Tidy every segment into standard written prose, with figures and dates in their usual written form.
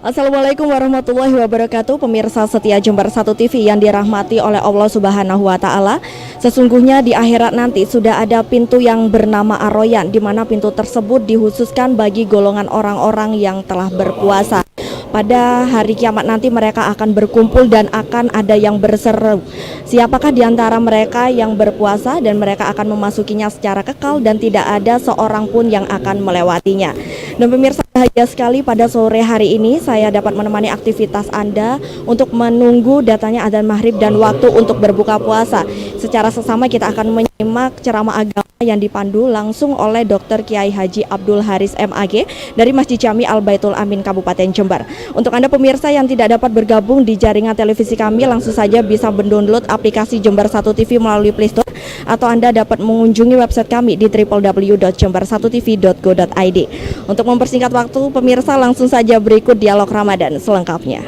Assalamualaikum warahmatullahi wabarakatuh. Pemirsa setia Jember 1 TV yang dirahmati oleh Allah Subhanahu wa taala. Sesungguhnya di akhirat nanti sudah ada pintu yang bernama Ar-Royan, di mana pintu tersebut dikhususkan bagi golongan orang-orang yang telah berpuasa. Pada hari kiamat nanti mereka akan berkumpul dan akan ada yang berseru. Siapakah di antara mereka yang berpuasa, dan mereka akan memasukinya secara kekal dan tidak ada seorang pun yang akan melewatinya. Dan pemirsa, bahagia sekali pada sore hari ini saya dapat menemani aktivitas Anda untuk menunggu datanya adzan maghrib dan waktu untuk berbuka puasa. Secara sesama kita akan menyimak ceramah agama yang dipandu langsung oleh Dr. Kiai Haji Abdul Haris MAG dari Masjid Jami Al Baitul Amin Kabupaten Jember. Untuk Anda pemirsa yang tidak dapat bergabung di jaringan televisi kami, langsung saja bisa mendownload aplikasi Jember 1 TV melalui Play Store, atau Anda dapat mengunjungi website kami di www.jember1tv.go.id. Untuk mempersingkat waktu pemirsa, langsung saja berikut dialog Ramadan selengkapnya.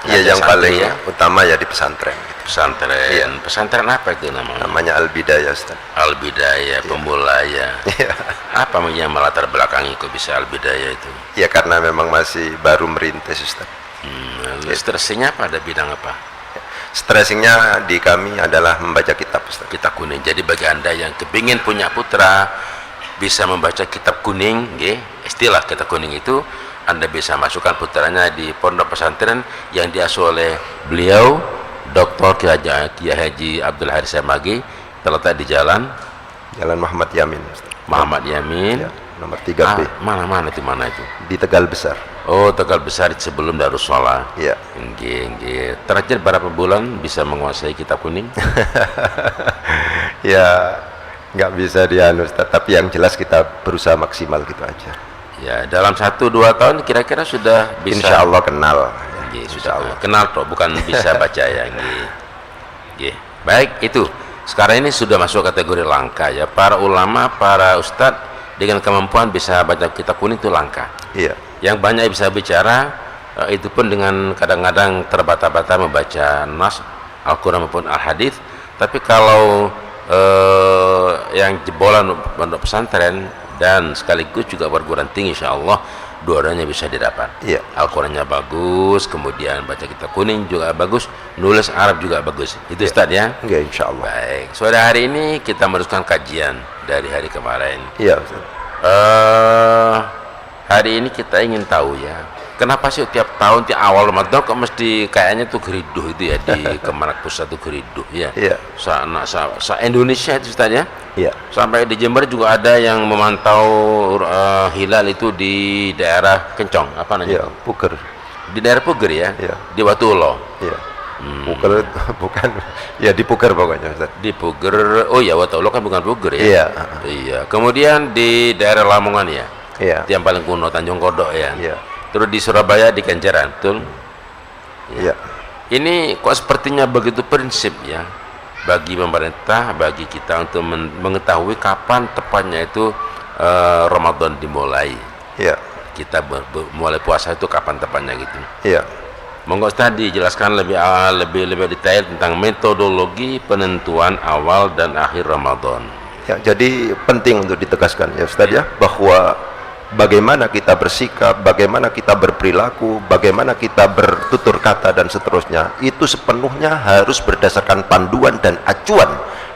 Ya, yang paling utama ya di pesantren. Pesantren, iya. Pesantren apa itu namanya? Namanya Al-Bidayah, Ustaz. Al-Bidayah, pembulaya. Iya. Apa yang melatar belakangi kok bisa Al-Bidayah itu? Ya karena memang masih baru merintis, Ustaz. Stressingnya apa? Ada bidang apa? Stressingnya di kami adalah membaca kitab, Ustaz. Kitab kuning. Jadi bagi Anda yang kepingin punya putra bisa membaca kitab kuning, istilah kitab kuning itu, Anda bisa masukkan putranya di pondok pesantren yang diasuh oleh beliau Dr. Kiai Haji Abdul Haris MAG, terletak di Jalan Muhammad Yamin, Ustaz. Muhammad Yamin, Ya, nomor 3B. Mana itu? Di Tegal Besar. Oh, Tegal Besar sebelum Darussalam. Iya. Terakhir berapa bulan bisa menguasai kitab kuning? Ya nggak bisa Ustaz, tapi yang jelas kita berusaha maksimal gitu aja. Ya, dalam 1-2 tahun kira-kira sudah bisa. Insya Allah kenal. Sudah kenal toh, bukan bisa baca ya. Baik, itu. Sekarang ini sudah masuk kategori langka ya. Para ulama, para ustadz dengan kemampuan bisa baca kitab kuning itu langka. Iya. Yang banyak bisa bicara itu pun dengan kadang-kadang terbata-bata membaca nas Al-Quran maupun Al-Hadis. Tapi kalau yang jebolan pondok pesantren dan sekaligus juga perguruan tinggi, insya Allah dua-duanya bisa didapat. Iya. Al-Qurannya bagus, kemudian baca kitab kuning juga bagus, nulis Arab juga bagus. Itu iya. Ustaz ya? Iya, insya Allah. Baik, sore hari ini kita meneruskan kajian dari hari kemarin. Iya, Ustaz. Hari ini kita ingin tahu ya, kenapa sih tiap tahun di awal Ramadan kok mesti kayaknya tuh geriduh itu ya di Kemenak Pusat tuh geriduh ya. Iya. Indonesia itu Ustaz ya. Iya. Sampai di Jember juga ada yang memantau hilal itu di daerah Kencong, apa namanya? Iya, Puger. Di daerah Puger ya. Iya. Di Watulo. Iya. Puger bukan, ya di Puger pokoknya, Ustaz. Di Puger. Oh ya, Watulo kan bukan Puger ya. Iya. Iya. Kemudian di daerah Lamongan ya. Iya. Yang paling kuno Tanjung Kodok ya. Iya. Terus di Surabaya di Kenjeran, betul? Iya. Ini kok sepertinya begitu prinsip ya bagi pemerintah, bagi kita untuk mengetahui kapan tepatnya itu Ramadan dimulai. Iya. Kita mulai puasa itu kapan tepatnya gitu. Iya. Monggo tadi jelaskan lebih detail tentang metodologi penentuan awal dan akhir Ramadan. Ya, jadi penting untuk ditegaskan ya Ustaz ya, bahwa bagaimana kita bersikap, bagaimana kita berperilaku, bagaimana kita bertutur kata dan seterusnya, itu sepenuhnya harus berdasarkan panduan dan acuan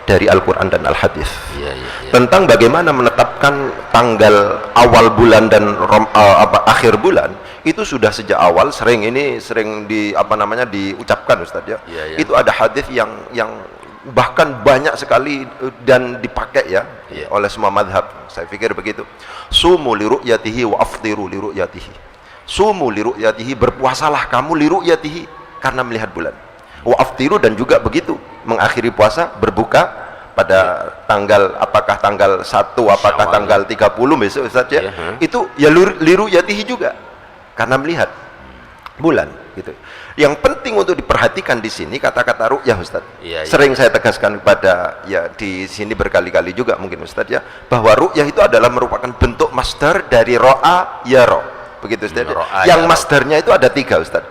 dari Al-Quran dan Al-Hadis. Ya. Tentang bagaimana menetapkan tanggal awal bulan dan akhir bulan, itu sudah sejak awal sering diucapkan Ustaz ya. Ya. Itu ada hadis yang bahkan banyak sekali dan dipakai ya oleh semua madhab. Saya pikir begitu. Sumu li ru'yatihi wa aftiru li ru'yatihi. Sumu li ru'yatihi, berpuasalah kamu li ru'yatihi, karena melihat bulan. Wa aftiru, dan juga begitu, mengakhiri puasa, berbuka pada tanggal, apakah tanggal 1, apakah Syawal. tanggal 30 besok Ustaz ya. Itu ya li ru'yatihi juga, karena melihat bulan gitu. Yang penting untuk diperhatikan di sini kata-kata ru'yah Ustaz. Iya. Sering saya tegaskan kepada ya di sini berkali-kali juga mungkin Ustaz ya, bahwa ru'yah itu adalah merupakan bentuk masdar dari ro'a yara. begitu Ustaz. Ro'a Yang ya masdarnya itu ada 3 Ustaz.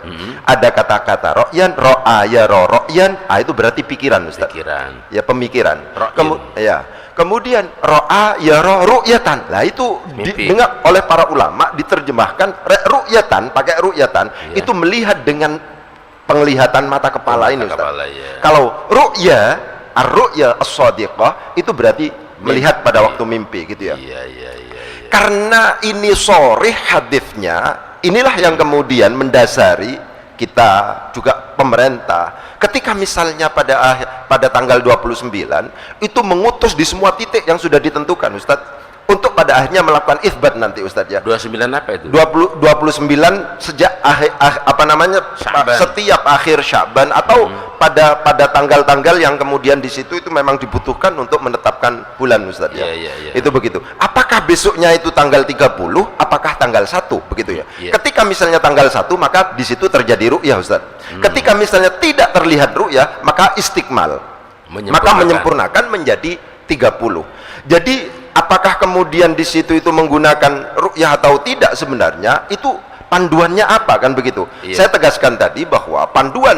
Ada kata-kata ro'yan, ro'a ya ro'yan, itu berarti pikiran Ustaz. pikiran. Ya, pemikiran. Ro'yin. Kemudian ro'a ya ru'yatan. Lah itu Mimpi. dengan oleh para ulama diterjemahkan ru'yatan, pakai ru'yatan, itu melihat dengan penglihatan mata kepala ini Ustaz. Kepala, ya. Kalau ru'ya, ar-ru'ya as-shadiqah itu berarti melihat pada waktu mimpi gitu ya. Iya. Karena ini sharih hadisnya, inilah yang kemudian mendasari kita juga pemerintah ketika misalnya pada tanggal 29 itu mengutus di semua titik yang sudah ditentukan Ustadz untuk pada akhirnya melakukan itsbat nanti Ustadz ya. 29 apa itu? 29 sejak Sya'ban. setiap akhir Sya'ban atau pada tanggal-tanggal yang kemudian di situ itu memang dibutuhkan untuk menetapkan bulan Ustadz ya. Iya. Itu begitu. Apakah besoknya itu tanggal 30, apakah tanggal 1 begitu ya? Iya. Ketika misalnya tanggal 1 maka di situ terjadi ru'yah Ustadz. Ketika misalnya tidak terlihat ru'yah maka istikmal. Maka menyempurnakan menjadi 30. Jadi apakah kemudian di situ itu menggunakan ru'yah atau tidak sebenarnya itu panduannya apa kan begitu? Iya. Saya tegaskan tadi bahwa panduan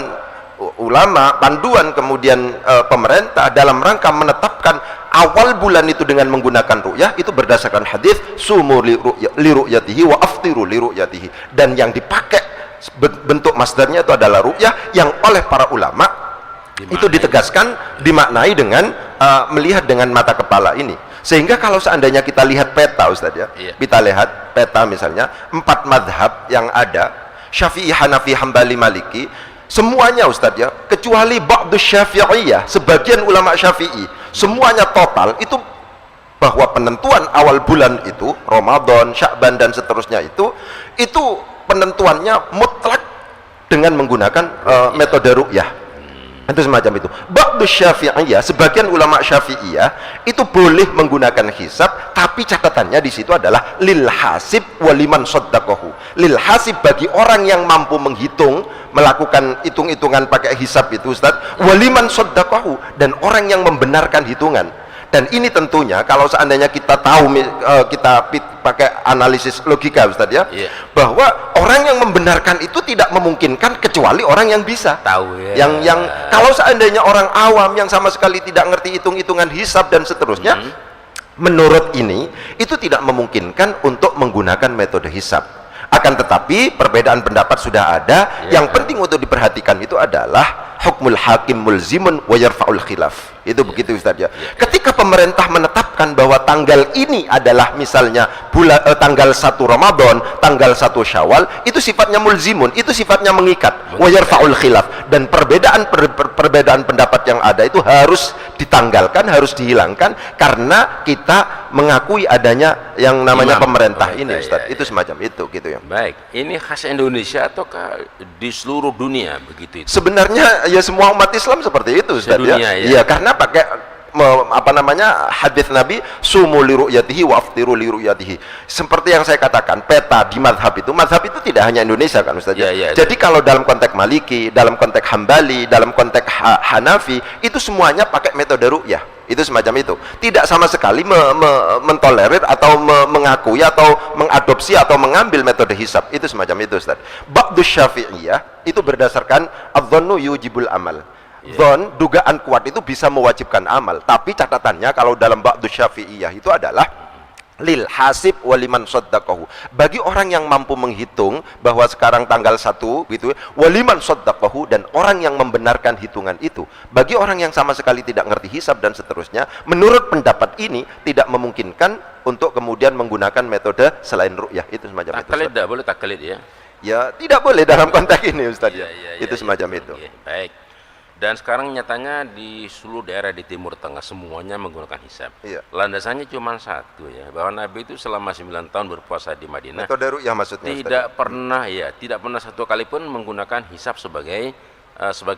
ulama, panduan kemudian pemerintah dalam rangka menetapkan awal bulan itu dengan menggunakan ru'yah itu berdasarkan hadis sumu li ru'yatihi wa aftiru li ru'yatihi, dan yang dipakai bentuk masdarnya itu adalah ru'yah yang oleh para ulama itu ditegaskan dimaknai dengan melihat dengan mata kepala ini. Sehingga kalau seandainya kita lihat peta Ustaz ya, kita lihat peta misalnya 4 madhab yang ada, Syafi'i, Hanafi, Hambali, Maliki, semuanya Ustaz ya, kecuali ba'du Syafi'iyah, sebagian ulama Syafi'i, semuanya total itu bahwa penentuan awal bulan itu Ramadan, Sya'ban dan seterusnya itu penentuannya mutlak dengan menggunakan metode ru'yah. Itu semacam itu. Ba'du Syafi'iyah, sebagian ulama Syafi'iyah itu boleh menggunakan hisab, tapi catatannya di situ adalah lil hasib waliman shaddaqahu. Lil hasib bagi orang yang mampu menghitung, melakukan hitung-hitungan pakai hisab itu Ustaz, waliman shaddaqahu, dan orang yang membenarkan hitungan. Dan ini tentunya kalau seandainya kita tahu, kita pakai analisis logika Ustaz ya, bahwa orang yang membenarkan itu tidak memungkinkan kecuali orang yang bisa tahu ya. Yang kalau seandainya orang awam yang sama sekali tidak ngerti hitung-hitungan hisab dan seterusnya, menurut ini itu tidak memungkinkan untuk menggunakan metode hisab. Akan tetapi perbedaan pendapat sudah ada. Yang penting untuk diperhatikan itu adalah hukmul hakim mulzimun wa yarfa'ul khilaf. Itu begitu Ustaz ya. Ketika pemerintah menetapkan bahwa tanggal ini adalah misalnya tanggal 1 Ramadan, tanggal 1 Syawal, itu sifatnya mulzimun, itu sifatnya mengikat, wa yarfa'ul khilaf, dan perbedaan pendapat yang ada itu harus ditanggalkan, harus dihilangkan karena kita mengakui adanya yang namanya pemerintah ini Ustaz. Itu semacam itu gitu ya. Baik, ini khas Indonesia ataukah di seluruh dunia begitu itu? Sebenarnya ya semua umat Islam seperti itu Ustaz ya. Iya, karena pakai hadis Nabi sumu li ru'yatihi wa aftiru li ru'yatihi. Seperti yang saya katakan, peta di madhab itu tidak hanya Indonesia kan Ustaz ya. Jadi kalau dalam konteks Maliki, dalam konteks Hambali, dalam konteks Hanafi, itu semuanya pakai metode ru'yah. Itu semacam itu. Tidak sama sekali mentolerir atau mengakui atau mengadopsi atau mengambil metode hisab. Itu semacam itu Ustaz. Ba'du Syafi'iyah itu berdasarkan adh-dhannu yujibul amal. Dhon, dugaan kuat itu bisa mewajibkan amal, tapi catatannya kalau dalam ba'du Syafi'iyah itu adalah lil hasib waliman shaddaqahu, bagi orang yang mampu menghitung bahwa sekarang tanggal 1 gitu, waliman shaddaqahu, dan orang yang membenarkan hitungan itu. Bagi orang yang sama sekali tidak ngerti hisab dan seterusnya, menurut pendapat ini tidak memungkinkan untuk kemudian menggunakan metode selain ru'yah. Itu semacam itu. Taklid tidak boleh taklid ya? Ya tidak boleh dalam konteks ini Ustaz ya. Itu semacam itu. Baik. Dan sekarang nyatanya di seluruh daerah di Timur Tengah semuanya menggunakan hisab. Landasannya cuma satu ya, bahwa Nabi itu selama 9 tahun berpuasa di Madinah, metode ru'yah maksudnya tidak pernah satu kali pun menggunakan hisab sebagai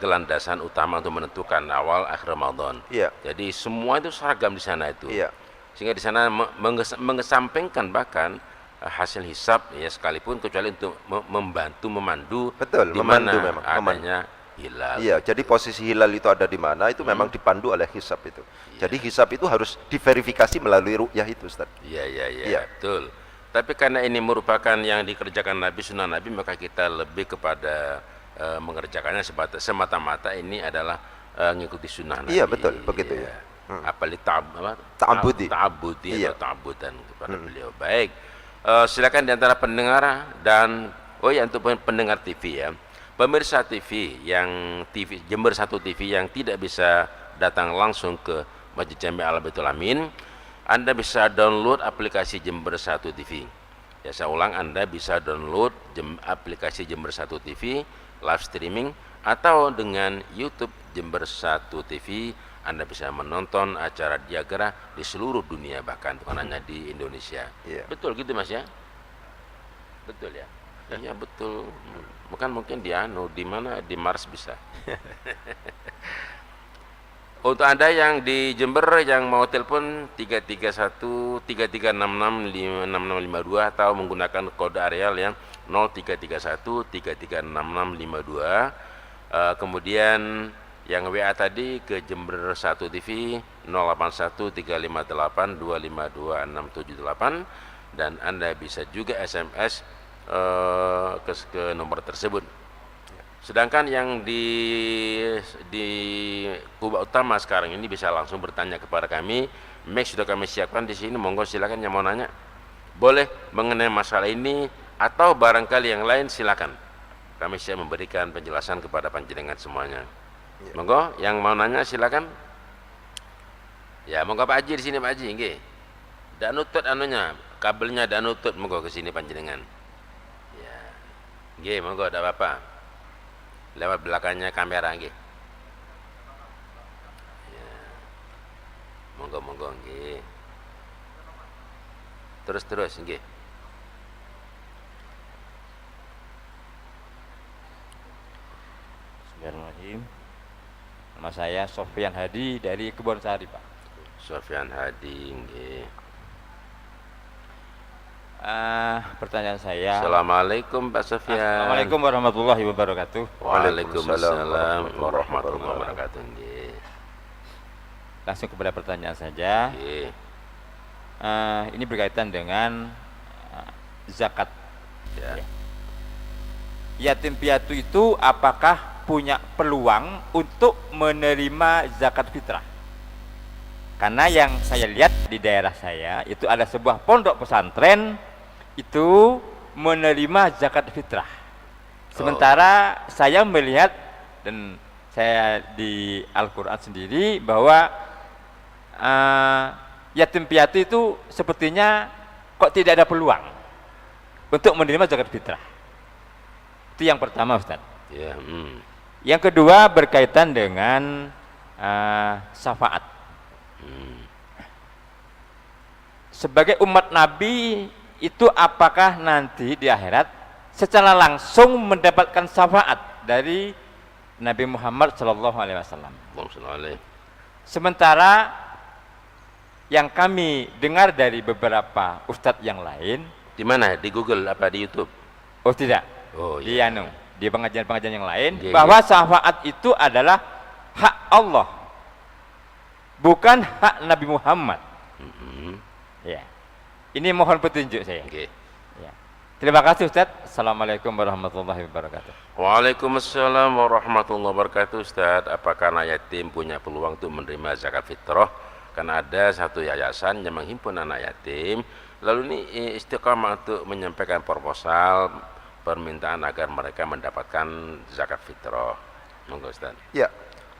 landasan utama untuk menentukan awal akhir Ramadan. Jadi semua itu seragam di sana itu. Sehingga di sana mengesampingkan bahkan hasil hisab ya, sekalipun kecuali untuk membantu memandu di mana adanya hilal. Iya, jadi posisi hilal itu ada di mana itu memang dipandu oleh hisab itu. Jadi hisab itu harus diverifikasi melalui ru'yah itu Ustaz. Iya, betul. Tapi karena ini merupakan yang dikerjakan Nabi, sunnah Nabi, maka kita lebih kepada mengerjakannya semata-mata ini adalah ngikuti sunnah Nabi. Iya, betul, begitu ya. Apalagi Ta'abudi. ta'abudi Iya. atau ta'abudan kepada beliau. Baik, silakan diantara pendengar dan untuk pendengar TV ya, pemirsa TV yang TV Jember 1 TV yang tidak bisa datang langsung ke Masjid Jami Al Baitul Amin, Anda bisa download aplikasi Jember 1 TV. Ya, saya ulang, Anda bisa download aplikasi Jember 1 TV live streaming, atau dengan YouTube Jember 1 TV Anda bisa menonton acara Diagra di seluruh dunia, bahkan bukan hanya di Indonesia. Iya. Betul gitu Mas ya? Betul ya? Iya betul. Bukan mungkin di mana di Mars bisa. Untuk Anda yang di Jember yang mau telepon 331 3366 5652 atau menggunakan kode areal yang 0331 336652. Kemudian yang WA tadi ke Jember 1 TV 081 358 252 678, dan Anda bisa juga SMS ke nomor tersebut. Sedangkan yang di Kubah Utama sekarang ini bisa langsung bertanya kepada kami. Mic sudah kami siapkan di sini, monggo silakan yang mau nanya. Boleh mengenai masalah ini atau barangkali yang lain, silakan. Kami siap memberikan penjelasan kepada panjenengan semuanya. Monggo yang mau nanya silakan. Ya, monggo Pak Haji di sini Pak Haji, nggih. Dak nutut anunya, kabelnya dak nutut, monggo ke sini panjenengan. Ya. Nggih, monggo dak apa-apa. Lewat belakangnya kamera nggih. Ya. Monggo nggih. Terus nggih. Bismillahirrahmanirrahim. Nama saya Sofyan Hadi dari Kebonsari, Pak. Sofyan Hadi nggih. Pertanyaan saya. Assalamualaikum Pak Sofyan. Assalamualaikum warahmatullahi wabarakatuh. Waalaikumsalam warahmatullahi wabarakatuh nggih. Langsung kepada pertanyaan saja. Nggih. Ini berkaitan dengan zakat. Ya. Yatim piatu itu apakah punya peluang untuk menerima zakat fitrah? Karena yang saya lihat di daerah saya itu ada sebuah pondok pesantren itu menerima zakat fitrah. Sementara saya melihat dan saya di Al-Quran sendiri bahwa yatim piatu itu sepertinya kok tidak ada peluang untuk menerima zakat fitrah. Itu yang pertama, Ustaz. Ya, Yang kedua berkaitan dengan syafaat. Sebagai umat Nabi itu apakah nanti di akhirat secara langsung mendapatkan syafaat dari Nabi Muhammad SAW? Sementara yang kami dengar dari beberapa ustadz yang lain, di mana? Di Google apa di YouTube? oh tidak, Oh di iya. di pengajian-pengajian yang lain, Iya, bahwa iya. syafaat itu adalah hak Allah, bukan hak Nabi Muhammad. Ya, ini mohon petunjuk saya. Nggih. Ya. Terima kasih Ustaz. Assalamualaikum warahmatullahi wabarakatuh. Waalaikumsalam warahmatullahi wabarakatuh. Ustaz, apakah anak yatim punya peluang untuk menerima zakat fitrah? Karena ada satu yayasan yang menghimpun anak yatim, lalu ini istiqamah untuk menyampaikan proposal permintaan agar mereka mendapatkan zakat fitrah. Monggo Ustaz. Ya,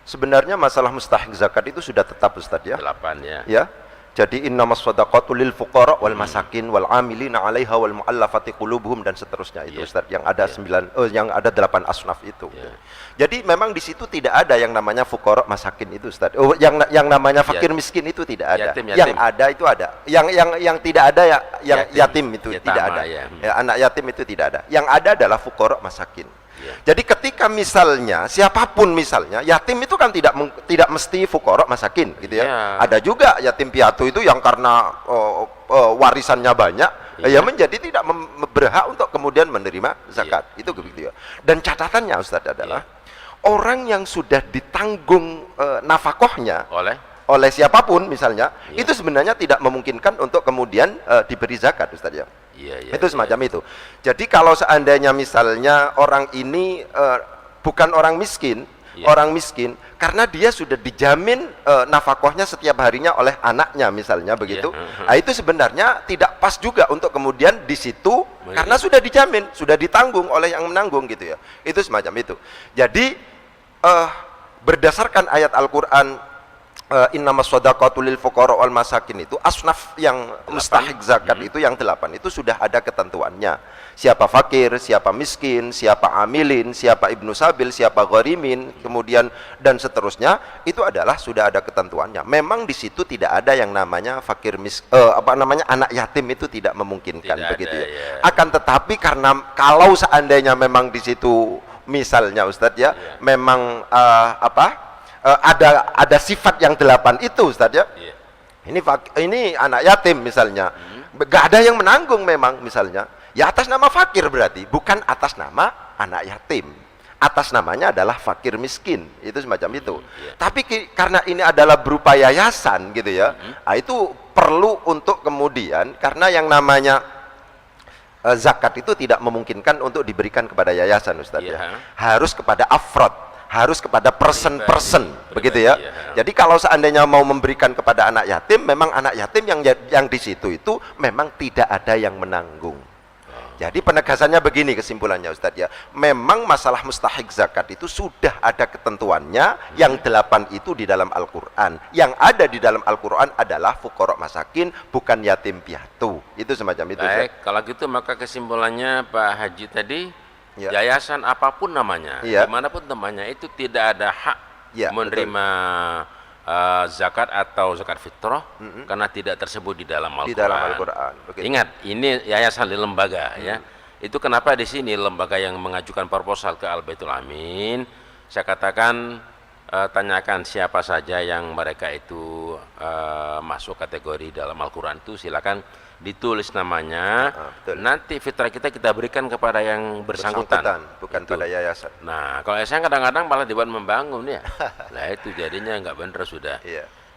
sebenarnya masalah mustahik zakat itu sudah tetap Ustaz ya. 8 ya. Ya. Jadi innamas shadaqatu lil fuqara wal masakin wal amilina 'alaiha wal mu'allafati qulubuhum dan seterusnya itu Iya. Ustaz, yang ada yang ada 8 asnaf itu. Iya. Jadi memang di situ tidak ada yang namanya fuqara masakin itu Ustaz. Yang namanya fakir miskin itu tidak ada. Yatim. Yang ada itu ada. Yang tidak ada yang yatim itu Yatama, tidak ada. ya. Ya, anak yatim itu tidak ada. Yang ada adalah fuqara masakin. Ya. Jadi ketika misalnya siapapun misalnya yatim itu kan tidak mesti fuqara masakin gitu ya. Ya. Ada juga yatim piatu itu yang karena warisannya banyak ya menjadi tidak berhak untuk kemudian menerima zakat. Itu begitu ya. Dan catatannya Ustaz adalah orang yang sudah ditanggung nafkahnya Oleh siapapun misalnya itu sebenarnya tidak memungkinkan untuk kemudian diberi zakat Ustaz ya. Iya, Itu semacam itu. Jadi kalau seandainya misalnya orang ini bukan orang miskin, orang miskin karena dia sudah dijamin nafkahnya setiap harinya oleh anaknya misalnya begitu. Nah, itu sebenarnya tidak pas juga untuk kemudian di situ karena sudah dijamin, sudah ditanggung oleh yang menanggung gitu ya. Itu semacam itu. Jadi berdasarkan ayat Al-Qur'an innamas shadaqatu lil fuqara wal masakin, itu asnaf yang mustahik zakat itu yang 8 itu sudah ada ketentuannya. Siapa fakir, siapa miskin, siapa amilin, siapa ibnu sabil, siapa gharimin, kemudian dan seterusnya, itu adalah sudah ada ketentuannya. Memang di situ tidak ada yang namanya fakir anak yatim, itu tidak memungkinkan Tidak begitu ada, ya. ya. Akan tetapi karena kalau seandainya memang di situ misalnya Ustadz ya, memang ada sifat yang 8 itu Ustadz ya. Ini anak yatim misalnya, gak ada yang menanggung memang misalnya, ya atas nama fakir berarti, bukan atas nama anak yatim. Atas namanya adalah fakir miskin, itu semacam itu. Tapi karena ini adalah berupa yayasan gitu ya, nah, itu perlu untuk kemudian, karena yang namanya zakat itu tidak memungkinkan untuk diberikan kepada yayasan Ustadz ya. Harus kepada afrod, harus kepada person begitu ya. Jadi kalau seandainya mau memberikan kepada anak yatim, memang anak yatim yang di situ itu memang tidak ada yang menanggung. Jadi penegasannya begini, kesimpulannya Ustadz ya, memang masalah mustahik zakat itu sudah ada ketentuannya, yang 8 itu di dalam Al-Quran. Yang ada di dalam Al-Quran adalah fuqara masakin, bukan yatim piatu. Itu semacam itu. Baik, kalau gitu maka kesimpulannya Pak Haji tadi, yayasan apapun namanya, dimanapun namanya, itu tidak ada hak menerima zakat atau zakat fitrah karena tidak tersebut di dalam Al-Quran. Di dalam Al-Quran. Ingat, ini yayasan di lembaga ya. Itu kenapa di sini lembaga yang mengajukan proposal ke Al-Baitul Amin, saya katakan tanyakan siapa saja yang mereka itu masuk kategori dalam Al-Quran itu, silakan ditulis namanya. Nanti fitrah kita berikan kepada yang bersangkutan, bukan pada yayasan. Nah, kalau saya kadang-kadang malah dibuat membangun ya. Lah itu jadinya nggak bener sudah.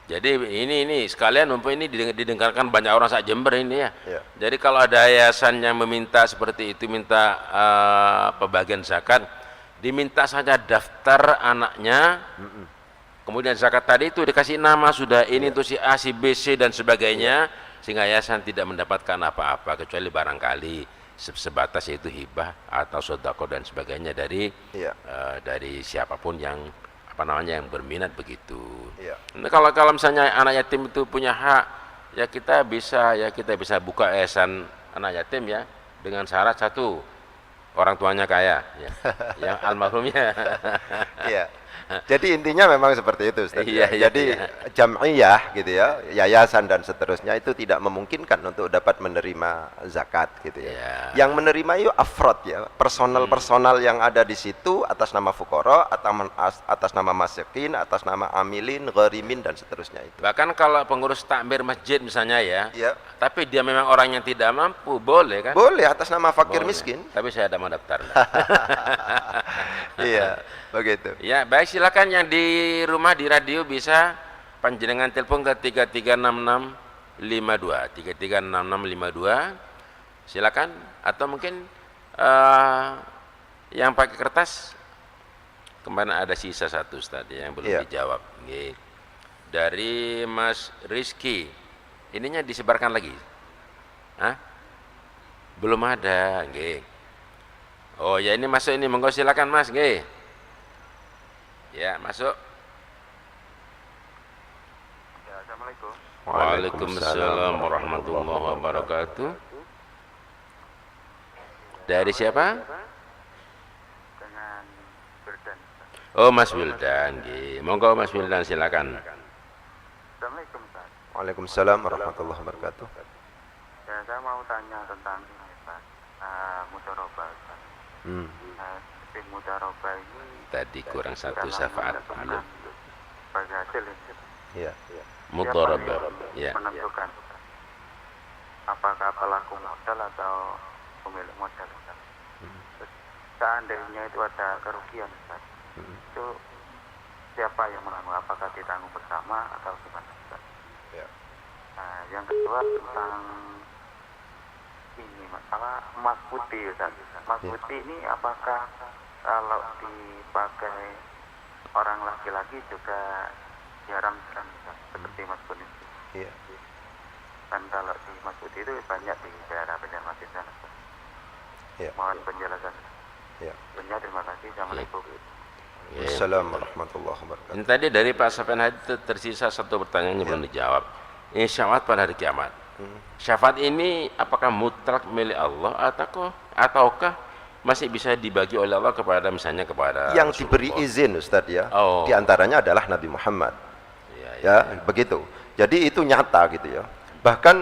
Jadi ini sekalian mumpung ini didengarkan banyak orang sak Jember ini ya. Jadi kalau ada yayasan yang meminta seperti itu, minta pembagian zakat, diminta saja daftar anaknya. Kemudian zakat tadi itu dikasih nama sudah, ini tuh si A, si B, C dan sebagainya, sehingga yayasan tidak mendapatkan apa-apa kecuali barangkali sebatas yaitu hibah atau sedekah dan sebagainya dari siapapun yang yang berminat begitu. Nah, kalau misalnya anak yatim itu punya hak, ya kita bisa buka yayasan anak yatim ya, dengan syarat satu, orang tuanya kaya ya, yang almarhumnya. Jadi intinya memang seperti itu Ustaz. Jadi jam'iyah gitu ya, yayasan dan seterusnya itu tidak memungkinkan untuk dapat menerima zakat gitu ya. Yang menerima itu afrod ya, personal yang ada di situ atas nama fuqara, atas nama masakin, atas nama amilin, gharimin dan seterusnya itu. Bahkan kalau pengurus takmir masjid misalnya ya, tapi dia memang orang yang tidak mampu, boleh kan? Boleh atas nama fakir miskin. Tapi saya ada mau daftar. Iya, begitu. Ya, baik, silakan yang di rumah di radio bisa panjenengan telepon ke 336652 silakan, atau mungkin yang pakai kertas kemarin ada sisa satu tadi yang belum dijawab. Dari Mas Rizky, ininya disebarkan lagi? Belum ada. Oh ya, ini masuk, ini monggo silakan Mas. Ya, masuk. Assalamualaikum. Waalaikumsalam warahmatullahi wabarakatuh. Dari siapa? Dengan Wildan. Oh, Mas Wildan. Monggo Mas Wildan, silakan. Assalamualaikum Ustaz. Waalaikumsalam warahmatullahi wabarakatuh. Ya, saya mau tanya tentang ini Ustaz, mudharabah Ustaz. Mudharabah ini Tadi kurang satu syafaat belum. Sebagai hasil ini. Mudharabah. Ya. Menentukan apakah pelaku modal atau pemilik modal Ustaz. Seandainya itu ada kerugian Ustaz, itu siapa yang menanggung? Apakah ditanggung bersama atau gimana Ustaz? Nah, yang kedua tentang ini emas putih, Ustaz. Emas putih ini apakah kalau dipakai orang laki-laki juga diharamkan, Ustaz? Seperti emas kuning. Iya. Dan kalau di emas putih itu banyak di daerah Banjarmasin sana, Ustaz. Iya. Mohon penjelasan. Iya. Terima kasih. Assalamualaikum. Assalamualaikum warahmatullahi wabarakatuh. Ini tadi dari Pak Sofyan Hadi tersisa satu pertanyaan yang belum dijawab. Ini syafaat pada hari kiamat. Syafaat ini apakah mutlak milik Allah ataukah masih bisa dibagi oleh Allah kepada misalnya kepada Yang Rasulullah? diberi izin Ustadz ya, Oh. di antaranya adalah Nabi Muhammad. Iya, iya. Ya, begitu. Jadi itu nyata gitu ya. Bahkan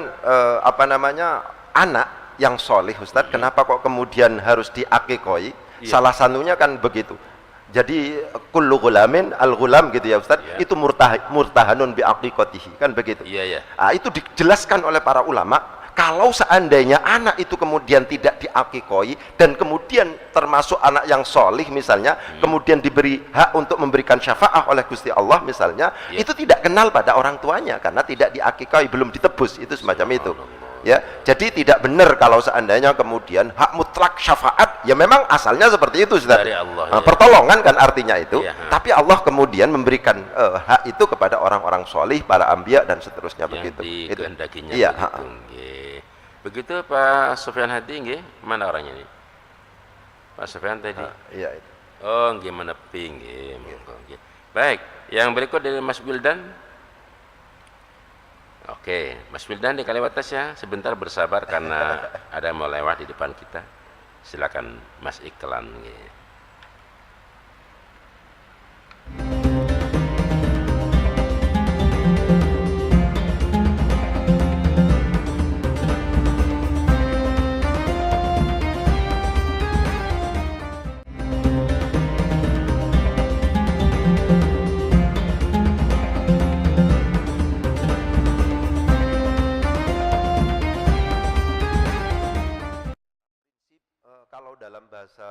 anak yang soleh Ustadz, kenapa kok kemudian harus diakikoi? Iya. Salah satunya kan begitu. Jadi kullu ghulamin al-ghulam gitu ya Ustadz, Iya. itu murtahanun bi aqiqatihi, kan begitu. Iya, iya. Itu dijelaskan oleh para ulama, kalau seandainya anak itu kemudian tidak diakikoi dan kemudian termasuk anak yang solih misalnya, kemudian diberi hak untuk memberikan syafaah oleh Gusti Allah misalnya, Iya. itu tidak kenal pada orang tuanya karena tidak diakikoi, belum ditebus, itu semacam itu. Ya, jadi tidak benar kalau seandainya kemudian hak mutlak syafaat, ya memang asalnya seperti itu Ustaz. Dari Allah, Nah, ya. pertolongan kan artinya itu, Iya. tapi Allah kemudian memberikan hak itu kepada orang-orang solih, para anbiya dan seterusnya Yang begitu. Itu. dikehendakinya Iya, begitu. Nggih. Begitu Pak Sofyan Hadi nggih, mana orangnya ini? Pak Sofyan tadi. Iya itu. Oh, nggih menepi nggih, monggo nggih. Baik, yang berikut dari Mas Wildan. Oke, Mas Wildan di Kaliwates ya, sebentar bersabar karena ada yang mau lewat di depan kita. Silakan Mas Iklan nggih. Kalau dalam bahasa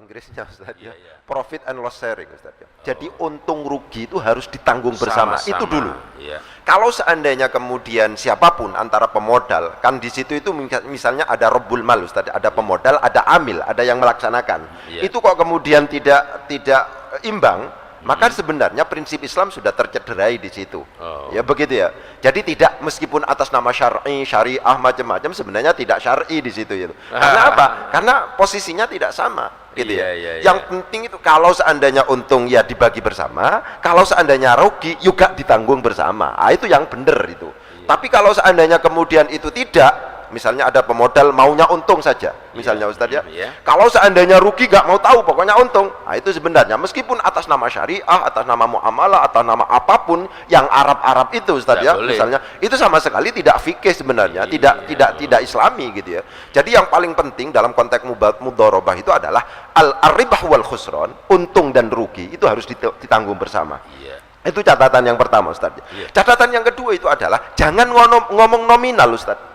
Inggrisnya Ustaz ya, Iya, iya. profit and loss sharing Ustaz ya. Jadi untung rugi itu harus ditanggung bersama. Sama-sama. Itu dulu. Iya. Kalau seandainya kemudian siapapun antara pemodal, kan di situ itu misalnya ada Rabbul Mal Ustaz, ada pemodal, ada amil, ada yang melaksanakan. Iya. Itu kok kemudian tidak imbang, maka sebenarnya prinsip Islam sudah tercederai di situ. Oh. Ya begitu ya. Jadi tidak, meskipun atas nama syar'i, syariah macam-macam, sebenarnya tidak syar'i di situ itu. Karena apa? Karena posisinya tidak sama, gitu Iya, ya. iya, Yang iya. penting itu kalau seandainya untung ya dibagi bersama, kalau seandainya rugi juga ditanggung bersama. Itu yang benar itu. Iya. Tapi kalau seandainya kemudian itu tidak, misalnya ada pemodal maunya untung saja, misalnya Ustadz ya. Iya. Kalau seandainya rugi nggak mau tahu, pokoknya untung. Itu sebenarnya meskipun atas nama syariah, atas nama muamalah, atas nama apapun yang Arab-Arab itu Ustadz Nggak ya, boleh. misalnya itu sama sekali tidak fikih sebenarnya, Iya. tidak Islami gitu ya. Jadi yang paling penting dalam konteks mudharabah itu adalah al-ribah wal khusron, untung dan rugi itu harus ditanggung bersama. Iya. Itu catatan yang pertama Ustadz. Iya. Catatan yang kedua itu adalah jangan ngomong nominal Ustadz.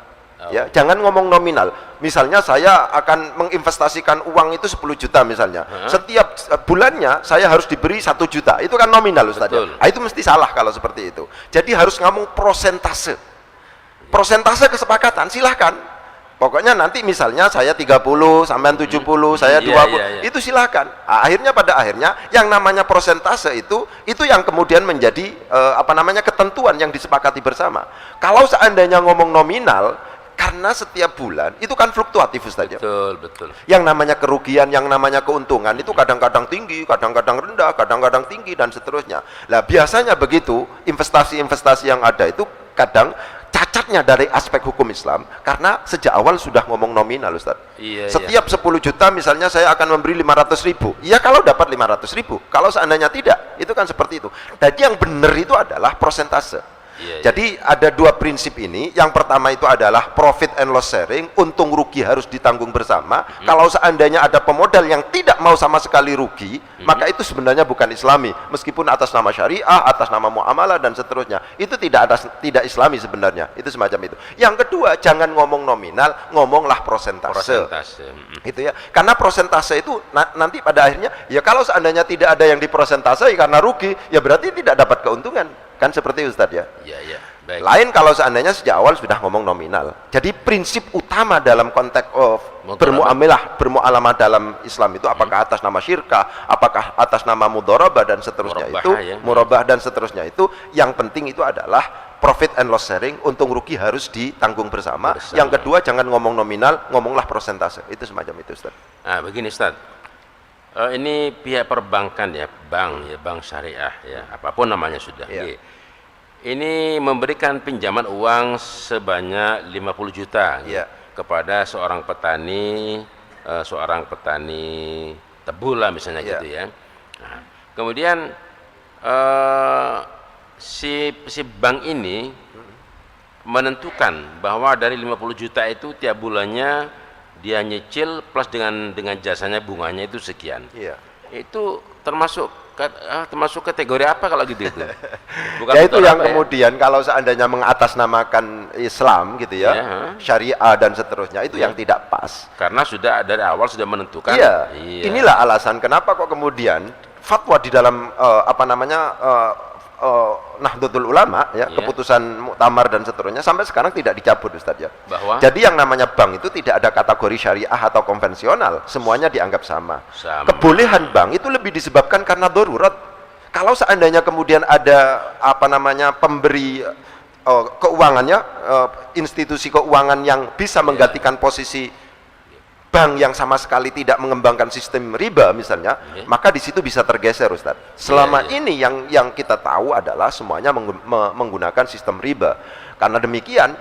Ya, jangan ngomong nominal. Misalnya saya akan menginvestasikan uang itu 10 juta misalnya. Setiap bulannya saya harus diberi 1 juta. Itu kan nominal Ustaz. Betul. Itu mesti salah kalau seperti itu. Jadi harus ngomong prosentase. Prosentase kesepakatan silahkan. Pokoknya nanti misalnya saya 30, sampean 70, saya Iya, 20, iya, iya. itu silahkan. Akhirnya pada akhirnya yang namanya prosentase itu yang kemudian menjadi ketentuan yang disepakati bersama. Kalau seandainya ngomong nominal, karena setiap bulan itu kan fluktuatif Ustaz ya. Betul, betul. Yang namanya kerugian, yang namanya keuntungan itu kadang-kadang tinggi, kadang-kadang rendah, kadang-kadang tinggi dan seterusnya. Nah, biasanya begitu investasi-investasi yang ada itu kadang cacatnya dari aspek hukum Islam karena sejak awal sudah ngomong nominal Ustaz. Iya, Setiap 10 juta misalnya saya akan memberi 500.000. Ya kalau dapat 500.000, kalau seandainya tidak, itu kan seperti itu. Jadi yang benar itu adalah prosentase. Iya, Jadi ada dua prinsip ini. Yang pertama itu adalah profit and loss sharing, untung rugi harus ditanggung bersama. Kalau seandainya ada pemodal yang tidak mau sama sekali rugi, maka itu sebenarnya bukan Islami. Meskipun atas nama syariah, atas nama muamalah dan seterusnya, itu tidak Islami sebenarnya. Itu semacam itu. Yang kedua, jangan ngomong nominal, ngomonglah prosentase. Gitu ya. Karena prosentase itu nanti pada akhirnya ya kalau seandainya tidak ada yang diprosentase karena rugi, ya berarti tidak dapat keuntungan. Kan seperti Ustadz ya. Iya, iya. Baik. Lain kalau seandainya sejak awal sudah ngomong nominal. Jadi prinsip utama dalam konteks bermuamalah dalam Islam itu apakah atas nama syirkah, apakah atas nama mudharabah dan seterusnya murabah dan seterusnya itu yang penting itu adalah profit and loss sharing, untung rugi harus ditanggung bersama. Yang kedua jangan ngomong nominal, ngomonglah persentase. Itu semacam itu, Ustaz. Nah, begini Ustaz. Ini pihak perbankan ya, bank syariah ya, apapun namanya sudah. Iya. Ini memberikan pinjaman uang sebanyak 50 juta Iya. kepada seorang petani tebu lah misalnya Iya. gitu ya. Nah, kemudian si bank ini menentukan bahwa dari 50 juta itu tiap bulannya dia nyicil plus dengan jasanya bunganya itu sekian. Iya. Itu termasuk kategori apa kalau gitu itu? Bukan Ya itu yang apa kemudian kalau seandainya mengatasnamakan Islam gitu ya, Ya. syariah dan seterusnya itu Ya. yang tidak pas. Karena sudah dari awal sudah menentukan. Iya. Iya. Inilah alasan kenapa kok kemudian fatwa di dalam Nahdlatul Ulama ya, Iya. keputusan muktamar dan seterusnya sampai sekarang tidak dicabut, Ustaz ya. Bahwa Jadi yang namanya bank itu tidak ada kategori syariah atau konvensional, semuanya dianggap sama. Sama. Kebolehan bank itu lebih disebabkan karena darurat. Kalau seandainya kemudian ada pemberi keuangannya, institusi keuangan yang bisa menggantikan posisi bank yang sama sekali tidak mengembangkan sistem riba misalnya, maka di situ bisa tergeser, Ustaz. Selama ini yang kita tahu adalah semuanya menggunakan sistem riba. Karena demikian,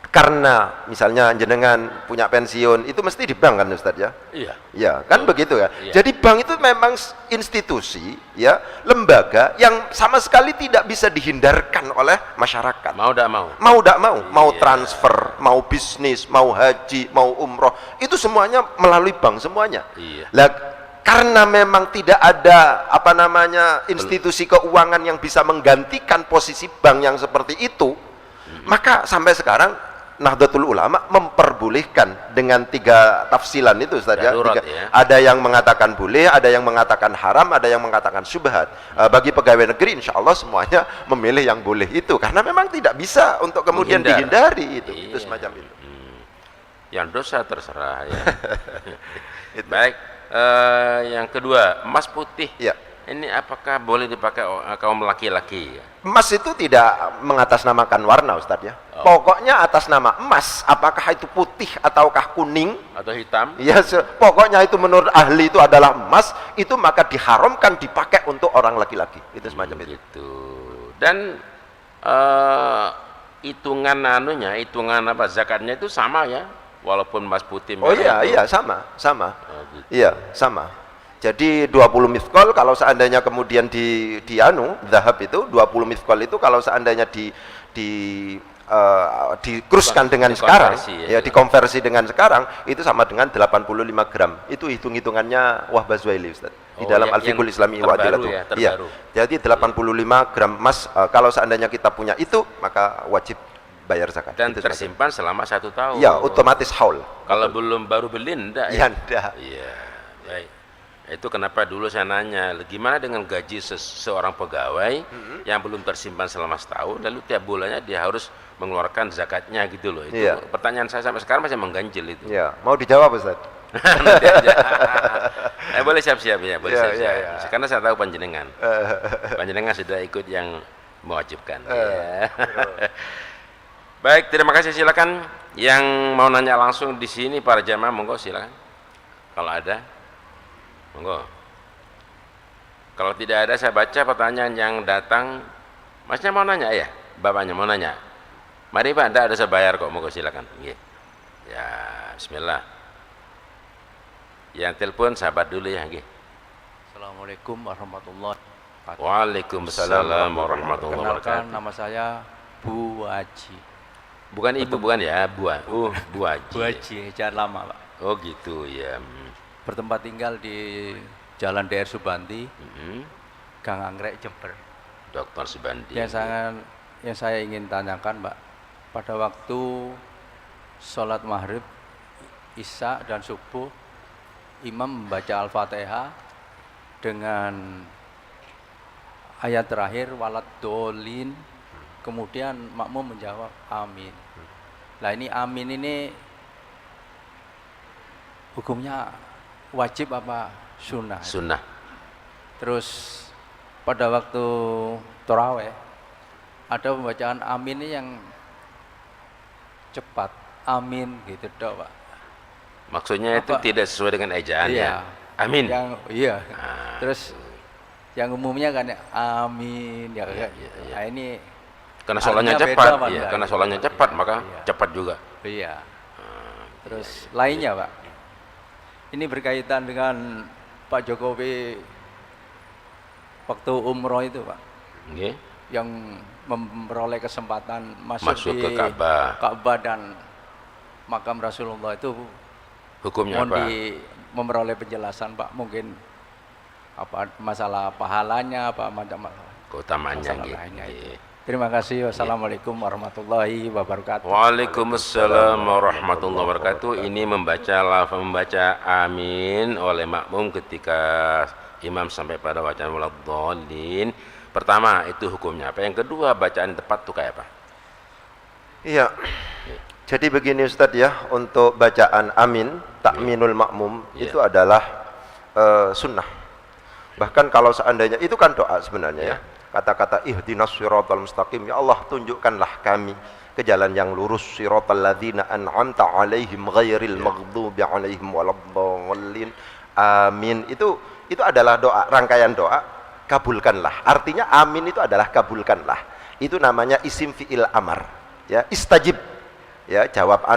karena misalnya jenengan punya pensiun itu mesti di bank kan, Ustaz ya? Iya. Ya, kan begitu ya. Iya. Jadi bank itu memang institusi ya, lembaga yang sama sekali tidak bisa dihindarkan oleh masyarakat. Mau tidak mau. Mau transfer, mau bisnis, mau haji, mau umroh, itu semuanya melalui bank semuanya. Iya. Lah, karena memang tidak ada institusi keuangan yang bisa menggantikan posisi bank yang seperti itu, maka sampai sekarang Nahdlatul Ulama memperbolehkan dengan 3 tafsilan itu, Ustaz ya. Darurat, ya. Ada yang mengatakan boleh, ada yang mengatakan haram, ada yang mengatakan syubhat. Bagi pegawai negeri insya Allah semuanya memilih yang boleh itu karena memang tidak bisa untuk kemudian dihindari itu. Iya. Itu semacam itu. Yang dosa terserah ya. Baik, yang kedua, emas putih. Ya. Ini apakah boleh dipakai kaum laki-laki? Emas itu tidak mengatasnamakan warna, Ustaz ya. Pokoknya atas nama emas, apakah itu putih ataukah kuning, Atau hitam? ya pokoknya itu menurut ahli itu adalah emas, itu maka diharamkan dipakai untuk orang laki-laki. Itu semacam itu. Gitu. Dan hitungan zakatnya itu sama ya, walaupun emas putih. Oh merah itu. iya, sama. Oh, gitu. Iya, sama. Jadi 20 mithqal kalau seandainya kemudian zahab itu 20 mithqal itu kalau seandainya dikruskan dengan sekarang, dikonversi dengan sekarang itu sama dengan 85 gram. Itu hitung-hitungannya Wahbah Zuhaili, Ustaz. Di dalam Al-Fiqhul Islami wa Adilatuh. Iya. Jadi 85 gram emas kalau seandainya kita punya itu maka wajib bayar zakat. Dan itu tersimpan selama 1 tahun. Ya, otomatis haul. Kalau belum baru beli enggak Ya, enggak. Iya, baik. Itu kenapa dulu saya nanya, gimana dengan gaji seorang pegawai yang belum tersimpan selama setahun, lalu tiap bulannya dia harus mengeluarkan zakatnya gitu loh. Itu pertanyaan saya sampai sekarang masih mengganjil itu. Ya, mau dijawab, Ustaz? Nanti aja. Boleh siap-siap ya, boleh siap-siap. Ya. Karena saya tahu panjenengan. Panjenengan sudah ikut yang mewajibkan. Ya. Baik, terima kasih. Silakan yang mau nanya langsung di sini para jamaah, monggo silakan. Kalau ada, monggo. Kalau tidak ada, saya baca pertanyaan yang datang. Masnya mau nanya ya? Bapaknya mau nanya. Mari Pak, tidak ada saya bayar kok, monggo silakan. Ya, bismillah. Yang telepon sahabat dulu ya. Assalamualaikum warahmatullahi wabarakatuh. Waalaikumsalam warahmatullahi wabarakatuh. Perkenalkan, nama saya Bu Haji. Bukan ibu, bukan ya, Bu Haji. Bu Haji, ejaan lama Pak. Oh gitu ya. Bertempat tinggal di Jalan DR Subanti, Gang Anggrek, Jember. Dr. Subandi. Yang saya ingin tanyakan Pak, pada waktu sholat maghrib, isya dan subuh, imam membaca Al-Fatihah dengan ayat terakhir walad dolin, kemudian makmum menjawab amin. Nah ini amin ini hukumnya wajib apa sunnah? Sunnah. Terus pada waktu taraweh ada pembacaan amin ini yang cepat, amin gitu dok Pak. Maksudnya itu Apa? tidak sesuai dengan ejaannya. Iya. Amin. Iya. Ah. Terus yang umumnya kan amin ya. Iya, kan? iya, iya. Nah ini Karena sholatnya artinya beda cepat, apa iya. enggak? Karena sholatnya cepat, maka Iya. cepat juga. iya. Terus lainnya Pak, ini berkaitan dengan Pak Jokowi waktu umroh itu Pak, Nggih. yang memperoleh kesempatan masuk Masuk di ke Ka'bah. Ka'bah dan makam Rasulullah itu Hukumnya mohon apa? memperoleh penjelasan Pak, mungkin apa masalah pahalanya apa macam Keutamaannya masalah nggih. lainnya itu. Nggih. Terima kasih. Wassalamualaikum warahmatullahi wabarakatuh. Waalaikumsalam warahmatullahi wabarakatuh. Ini membaca amin oleh makmum ketika imam sampai pada bacaan waladhdallin. Pertama, itu hukumnya apa? Yang kedua, bacaan tepat itu kayak apa? Iya. Jadi begini Ustadz ya, untuk bacaan amin, takminul makmum Iya. itu adalah sunnah. Bahkan kalau seandainya itu kan doa sebenarnya ya. Kata-kata ihdinas siratal mustaqim, ya Allah tunjukkanlah kami ke jalan yang lurus, siratal ladzina an'amta alaihim ghairil maghdubi alaihim waladdallin. Amin. Itu adalah doa, rangkaian doa, kabulkanlah. Artinya amin itu adalah kabulkanlah. Itu namanya isim fi'il amar. Ya, istajib. Ya, jawab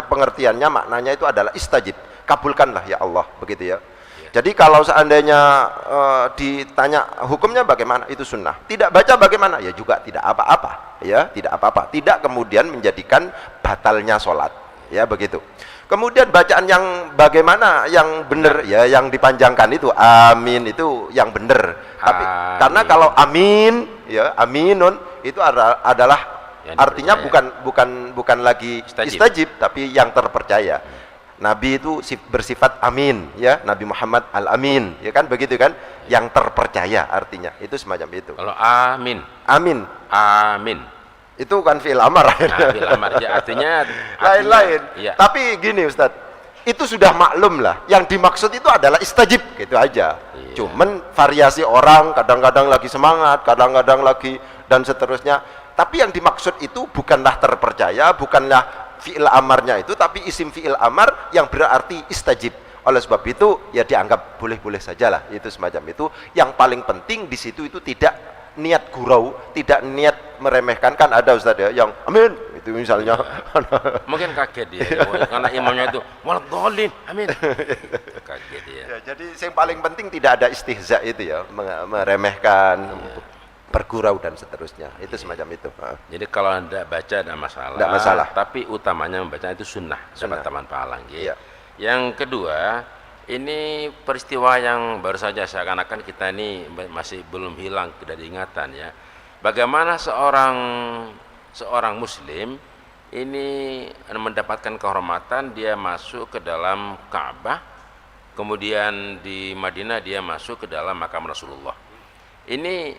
pengertiannya, maknanya itu adalah istajib. Kabulkanlah ya Allah, begitu ya. Jadi kalau seandainya ditanya hukumnya bagaimana, itu sunnah. Tidak baca bagaimana, ya juga tidak apa-apa, ya tidak apa-apa. Tidak kemudian menjadikan batalnya sholat, ya begitu. Kemudian bacaan yang bagaimana, yang benar, ya yang dipanjangkan itu amin itu yang benar. Tapi Amin. karena kalau amin, ya aminun itu adalah Yang artinya dipercaya. bukan lagi istajib, tapi yang terpercaya. Nabi itu bersifat amin, ya Nabi Muhammad al-amin, ya kan begitu kan, yang terpercaya artinya itu semacam itu. Kalau amin, Amin itu kan fi'il amar. nah, bil amar ya, artinya Lain-lain. iya. Tapi gini Ustadz, itu sudah maklum lah. Yang dimaksud itu adalah istajib, gitu aja. Iya. Cuman variasi orang, kadang-kadang lagi semangat, kadang-kadang lagi dan seterusnya. Tapi yang dimaksud itu bukanlah terpercaya, bukanlah fi'il amarnya itu, tapi isim fi'il amar yang berarti istajib. Oleh sebab itu ya dianggap boleh-boleh sajalah, itu semacam itu. Yang paling penting di situ itu tidak niat gurau, tidak niat meremehkan. Kan ada Ustaz ya yang amin itu misalnya. Mungkin kaget dia karena imamnya itu waladhdallin, amin. Kaget dia. Ya, jadi yang paling penting tidak ada istihza itu ya, meremehkan, bergurau dan seterusnya. Itu semacam itu. Jadi kalau Anda baca tidak masalah. Tidak masalah. Tapi utamanya membaca itu sunnah, Sunnah. dapat taman pahala. Iya. Yang kedua, ini peristiwa yang baru saja seakan-akan kita ini masih belum hilang dari ingatan ya. Bagaimana seorang muslim ini mendapatkan kehormatan, dia masuk ke dalam Ka'bah, kemudian di Madinah dia masuk ke dalam makam Rasulullah. Ini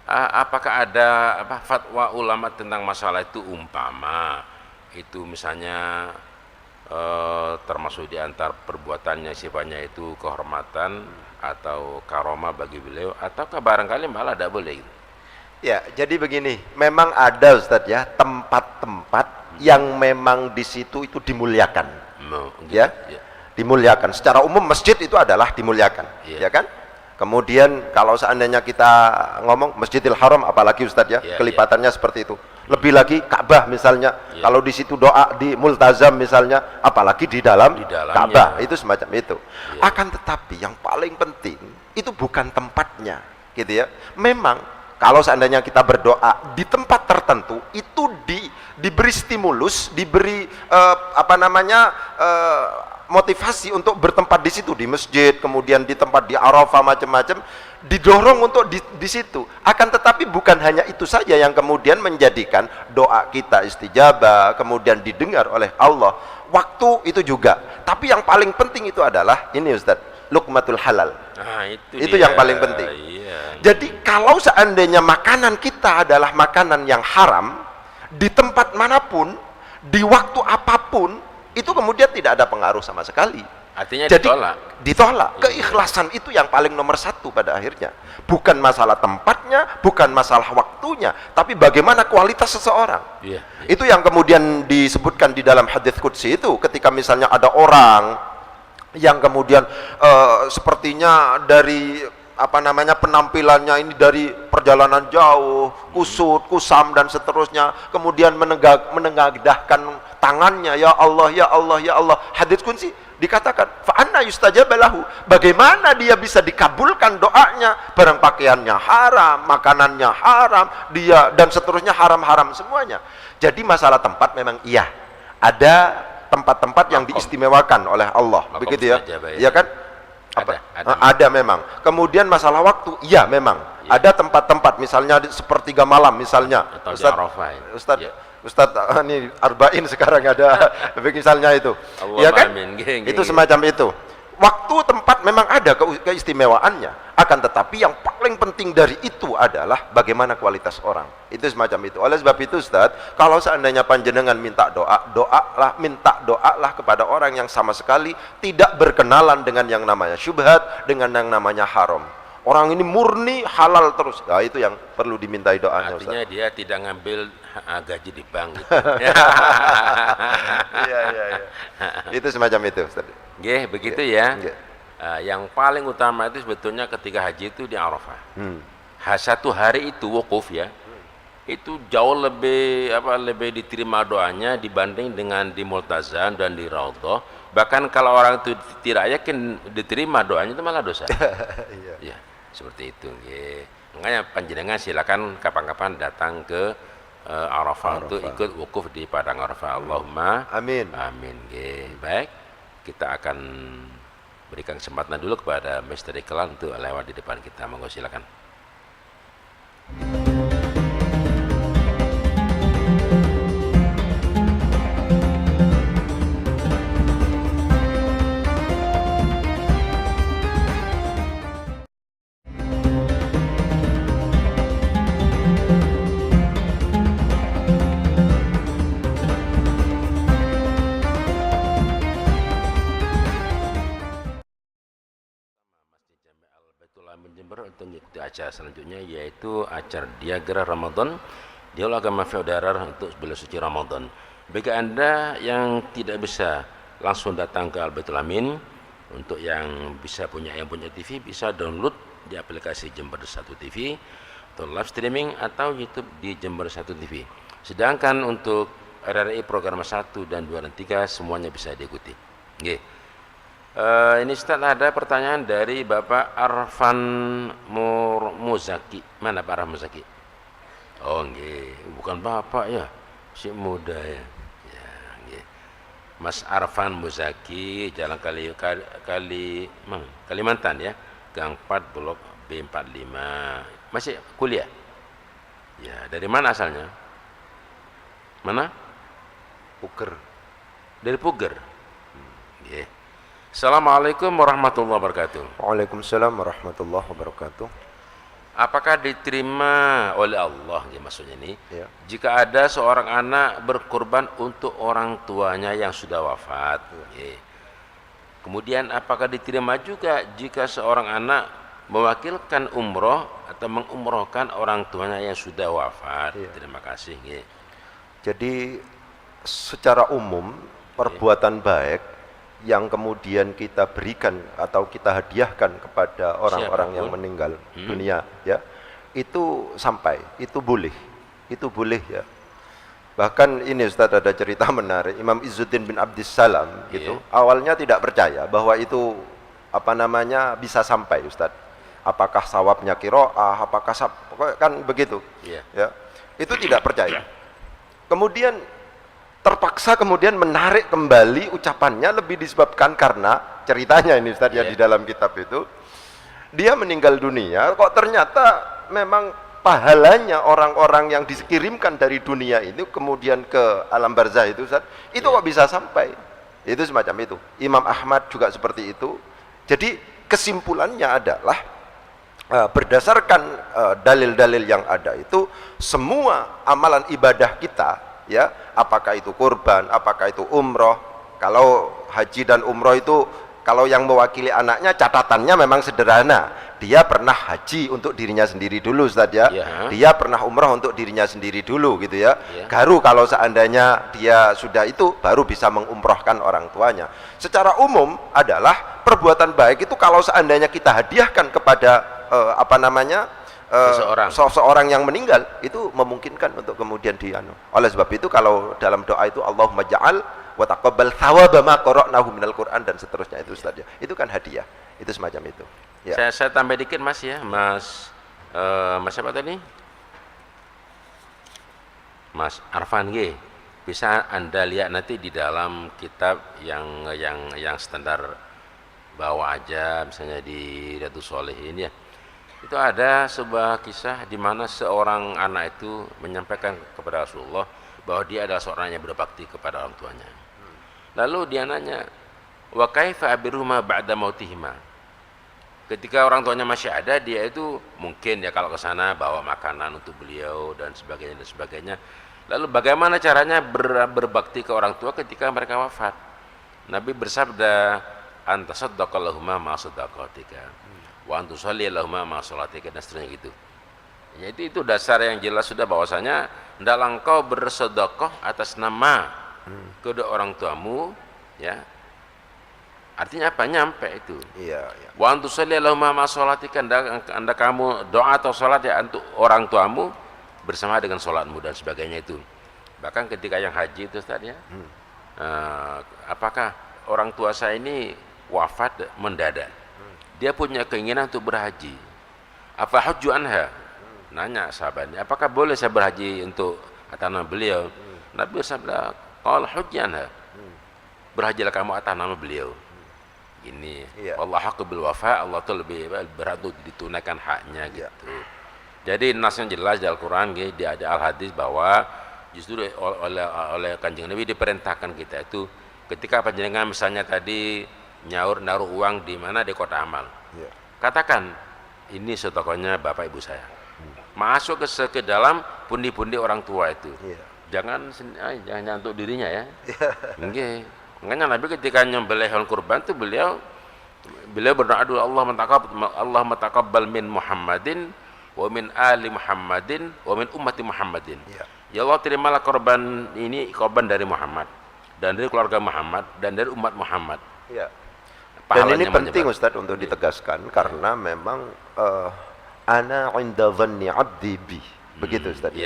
apakah ada fatwa ulama tentang masalah itu, umpama itu misalnya termasuk di antar perbuatannya sifatnya itu kehormatan atau karomah bagi beliau, ataukah barangkali malah tidak boleh gitu? Ya, jadi begini, memang ada Ustadz ya tempat-tempat yang memang di situ itu dimuliakan, ya, dimuliakan. Secara umum masjid itu adalah dimuliakan, ya kan? Kemudian kalau seandainya kita ngomong Masjidil Haram, apalagi Ustadz ya, kelipatannya seperti itu. Lebih lagi Ka'bah misalnya, kalau di situ doa di multazam misalnya, apalagi di dalam Ka'bah, itu semacam itu. Akan tetapi yang paling penting itu bukan tempatnya, gitu ya. Memang kalau seandainya kita berdoa di tempat tertentu itu diberi stimulus, diberi motivasi untuk bertempat di situ, di masjid, kemudian di tempat di Arafah, macam-macam, didorong untuk di situ. Akan tetapi bukan hanya itu saja yang kemudian menjadikan doa kita istijabah, kemudian didengar oleh Allah. Waktu itu juga. Tapi yang paling penting itu adalah ini Ustadz, luqmatul halal. Nah, itu yang paling penting. Iya. Jadi kalau seandainya makanan kita adalah makanan yang haram, di tempat manapun, di waktu apapun, itu kemudian tidak ada pengaruh sama sekali. Artinya Jadi ditolak. Keikhlasan itu yang paling nomor satu pada akhirnya. Bukan masalah tempatnya, bukan masalah waktunya, tapi bagaimana kualitas seseorang. Iya. Itu yang kemudian disebutkan di dalam hadits qudsi itu, ketika misalnya ada orang yang kemudian sepertinya dari penampilannya ini dari perjalanan jauh, kusut, kusam dan seterusnya, kemudian menengadahkan tangannya, ya Allah, ya Allah, ya Allah. Hadits qudsi dikatakan, fa anna yustajaba lahu, bagaimana dia bisa dikabulkan doanya, barang pakaiannya haram, makanannya haram, dia dan seterusnya haram-haram semuanya. Jadi masalah tempat memang iya, ada tempat-tempat yang diistimewakan oleh Allah, begitu ya, iya kan? Ada memang. Kemudian masalah waktu, iya memang. Ada tempat-tempat, misalnya di sepertiga malam misalnya, Ustadz ini arba'in sekarang ada misalnya itu, ya kan? Itu semacam itu. Waktu, tempat memang ada keistimewaannya, akan tetapi yang paling penting dari itu adalah bagaimana kualitas orang. Itu semacam itu. Oleh sebab itu Ustadz, kalau seandainya panjenengan minta minta doalah kepada orang yang sama sekali tidak berkenalan dengan yang namanya syubhat, dengan yang namanya haram. Orang ini murni halal terus. Nah, itu yang perlu dimintai doanya. Artinya Ustaz. dia tidak ngambil gaji di bank gitu. Iya. Itu semacam itu, Ustaz. Nggih, begitu ya. Nggih. Yang paling utama itu sebetulnya ketika haji itu di Arafah. Satu hari itu wukuf ya. Itu jauh lebih diterima doanya dibanding dengan di Multazam dan di Raudhah. Bahkan kalau orang itu tidak yakin diterima doanya itu malah dosa. Iya. Seperti itu. Makanya panjenengan silakan kapan-kapan datang ke Arafah untuk ikut wukuf di padang Arafah. Allahumma amin. Amin. Baik, kita akan berikan kesempatan dulu kepada Mr. Iqlal untuk lewat di depan kita. Monggo silakan. Untuk mengikuti acara selanjutnya yaitu acara Diagra Ramadan di Aula Agama Feodarar untuk bulan suci Ramadan. Bagi Anda yang tidak bisa langsung datang ke Al-Baitul Amin, untuk yang punya TV bisa download di aplikasi Jember 1 TV atau live streaming atau YouTube di Jember 1 TV. Sedangkan untuk RRI program 1 dan 2 dan 3 semuanya bisa diikuti. Nggih. Ini Ustaz ada pertanyaan dari Bapak Arfan Muzaki. Mana Pak Arfan Muzaki? Oh nggih, bukan Bapak ya, si muda ya. Ya nggih. Mas Arfan Muzaki, Jalan Kalimantan ya, Gang 4 Blok B45. Masih kuliah? Ya, dari mana asalnya? Mana? Puger. Dari Puger. Nggih. Assalamualaikum warahmatullahi wabarakatuh. Waalaikumsalam warahmatullahi wabarakatuh. Apakah diterima oleh Allah, ya maksudnya ini, Ya. jika ada seorang anak berkorban untuk orang tuanya yang sudah wafat? Ya. Kemudian apakah diterima juga jika seorang anak mewakilkan umroh atau mengumrohkan orang tuanya yang sudah wafat? Ya. Terima kasih. Ya. Jadi secara umum perbuatan baik yang kemudian kita berikan atau kita hadiahkan kepada orang-orang yang meninggal dunia ya, itu sampai, itu boleh ya. Bahkan ini Ustaz ada cerita menarik, Imam Izzuddin bin Abdissalam gitu, awalnya tidak percaya bahwa itu bisa sampai Ustaz. Apakah sawabnya qiraah, apakah kan begitu ya. Itu tidak percaya. Kemudian terpaksa kemudian menarik kembali ucapannya, lebih disebabkan karena ceritanya ini Ustaz ya di dalam kitab itu, dia meninggal dunia kok ternyata memang pahalanya orang-orang yang dikirimkan dari dunia itu kemudian ke alam barzah itu Ustaz, itu kok bisa sampai. Itu semacam itu. Imam Ahmad juga seperti itu. Jadi kesimpulannya adalah berdasarkan dalil-dalil yang ada itu, semua amalan ibadah kita, ya, apakah itu kurban, apakah itu umroh. Kalau haji dan umroh itu, kalau yang mewakili anaknya catatannya memang sederhana, dia pernah haji untuk dirinya sendiri dulu, Ustaz, ya. Dia pernah umroh untuk dirinya sendiri dulu, gitu ya. Baru kalau seandainya dia sudah itu, baru bisa mengumrohkan orang tuanya. Secara umum adalah perbuatan baik itu kalau seandainya kita hadiahkan kepada seseorang yang meninggal, itu memungkinkan untuk kemudian dianu. Oleh sebab itu kalau dalam doa itu Allahumma ja'al wa taqabbal thawaba ma qara'nahu minal Qur'an dan seterusnya itu, Ustaz, ya. Itu kan hadiah. Itu semacam itu. Ya. Saya tambah dikit Mas ya, Mas siapa tadi? Mas Arfan G. Bisa Anda lihat nanti di dalam kitab yang standar bawa aja, misalnya di Riyadhus Shalihin ya. Itu ada sebuah kisah di mana seorang anak itu menyampaikan kepada Rasulullah bahwa dia adalah seorang yang berbakti kepada orang tuanya. Lalu dia nanya, wa kaifa abirhuma ba'da mautihima? Ketika orang tuanya masih ada, dia itu mungkin ya kalau ke sana bawa makanan untuk beliau dan sebagainya. Lalu bagaimana caranya berbakti ke orang tua ketika mereka wafat? Nabi bersabda, anta saddaqa lahuma ma saddaqatika wa antu sholli lahuma ma sholatika, dan seterusnya gitu. Ya, itu dasar yang jelas sudah bahwasanya hendaklah engkau bersedekah atas nama kedua orang tuamu, ya. Artinya apa? Nyampe itu. Iya, iya. Wa antu sholli lahuma ma sholatika, anda kamu doa atau sholat ya untuk orang tuamu bersama dengan sholatmu dan sebagainya itu. Bahkan ketika yang haji itu Ustaz ya, apakah orang tua saya ini wafat mendadak, dia punya keinginan untuk berhaji, apa hujju anha? Nanya sahabatnya, apakah boleh saya berhaji untuk atas nama beliau? Nabi bersabda, qala hujji anha, berhajilah kamu atas nama beliau. Ini Allah haqqu bil wafa, Allah itu lebih berat untuk ditunaikan haknya gitu. Jadi nasnya jelas di Al-Quran, di Al-Hadis bahwa justru oleh Kanjeng Nabi diperintahkan kita itu ketika panjenengan misalnya tadi naruh uang di mana, di kota amal, katakan ini sedekahnya bapak ibu saya, masuk ke dalam pundi-pundi orang tua itu. Jangan untuk dirinya ya. Makanya Nabi ketika nyembelih hewan kurban itu beliau berdoa dulu, Allah mataqabbal min Muhammadin wa min ali Muhammadin wa min ummati Muhammadin. Ya Allah, terimalah korban ini, korban dari Muhammad dan dari keluarga Muhammad dan dari umat Muhammad. Dan ini penting Ustadz untuk ditegaskan karena memang ana inda dhanni abdi bi. Begitu Ustadz.